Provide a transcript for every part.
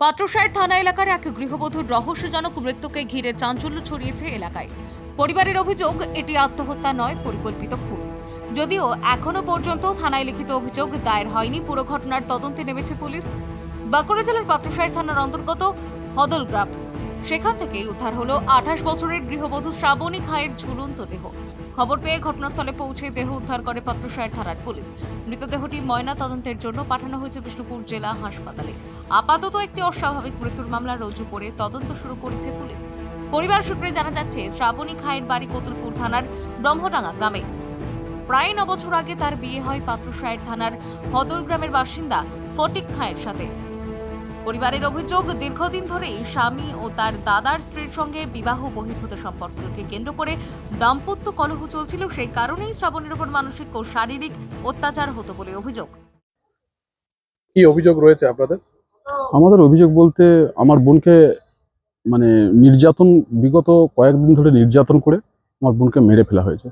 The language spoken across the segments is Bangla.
পাত্রসাহের থানা এলাকার এক গৃহবধূর রহস্যজনক মৃত্যুকে ঘিরে চাঞ্চল্য ছড়িয়েছে এলাকায়। পরিবারের অভিযোগ এটি আত্মহত্যা নয়, পরিকল্পিত খুন। যদিও এখনো পর্যন্ত থানায় লিখিত অভিযোগ দায়ের হয়নি, পুরো ঘটনার তদন্তে নেমেছে পুলিশ। বাঁকুড়া জেলার পাত্রসাহের থানার অন্তর্গত হদলগ্রাম, সেখান থেকে উদ্ধার হলো 28 বছরের গৃহবধূ শ্রাবণী খায়ের ঝুলন্ত দেহ। খবর পেয়ে ঘটনাস্থলে পৌঁছে দেহ উদ্ধার করে পাত্রসাহের থানার পুলিশ। মৃতদেহটি ময়না তদন্তের জন্য পাঠানো হয়েছে বিষ্ণুপুর জেলা হাসপাতালে। আপাতত একটি অস্বাভাবিক মৃত্যুর মামলা রুজু করে তদন্ত শুরু করেছে পুলিশ। পরিবার সূত্রে জানা যাচ্ছে, শ্রাবণী খায়ের বাড়ি কতুলপুর থানার ব্রহ্মডাঙ্গা গ্রামে। প্রায় 9 বছর আগে তার বিয়ে হয় পাত্রসাহের থানার হদল গ্রামের বাসিন্দা ফটিক খায়ের সাথে। পরিবারের অভিযোগ, দীর্ঘদিন ধরেই স্বামী ও তার দাদার স্ত্রীর সঙ্গে বিবাহ বহির্ভূত সম্পর্ককে কেন্দ্র করে দাম্পত্য কলহ চলছিল। সেই কারণেই শ্রাবণীর উপর মানসিক ও শারীরিক অত্যাচার হতো বলে অভিযোগ। কি অভিযোগ রয়েছে আপনাদের? আমাদের অভিযোগ বলতে, আমার বোনকে নির্যাতন, বিগত কয়েকদিন ধরে নির্যাতন করে আমার বোনকে মেরে ফেলা হয়েছে।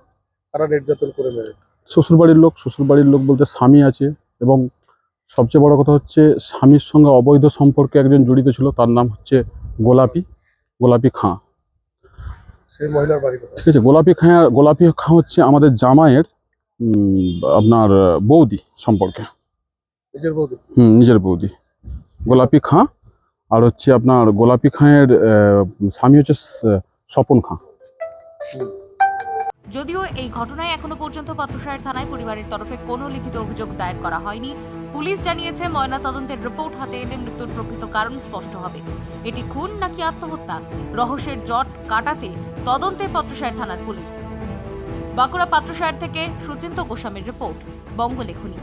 কারা নির্যাতন করে মেরে? শ্বশুরবাড়ির লোক বলতে স্বামী আছে, এবং সবচেয়ে বড় কথা হচ্ছে স্বামীর সঙ্গে অবৈধ সম্পর্কে একজন জড়িত ছিল, তার নাম হচ্ছে গোলাপি খাঁ। সেই মহিলার বাড়ি কোথায়? ঠিক আছে, গোলাপি খাঁ হচ্ছে আমাদের জামাইয়ের আপনার বৌদি সম্পর্কে। নিজের বৌদি? নিজের বৌদি গোলাপি খাঁ। আর হচ্ছে আপনার গোলাপি খাঁয়ের স্বামী হচ্ছে স্বপন খাঁ। যদিও এই ঘটনায় এখনো পর্যন্ত পাত্রসাহের থানায় পরিবারের তরফে কোনো লিখিত অভিযোগ দায়ের করা হয়নি। পুলিশ জানিয়েছে, ময়না তদন্তের রিপোর্ট হাতে এলে মৃত্যুর প্রকৃত কারণ স্পষ্ট হবে। এটি খুন নাকি আত্মহত্যা, রহস্যের জট কাটাতে তদন্তে পাত্রসাহের থানার পুলিশ। বাঁকুড়া পাত্রসাহের থেকে সুচিন্ত গোস্বামীর রিপোর্ট, বঙ্গলেখনী।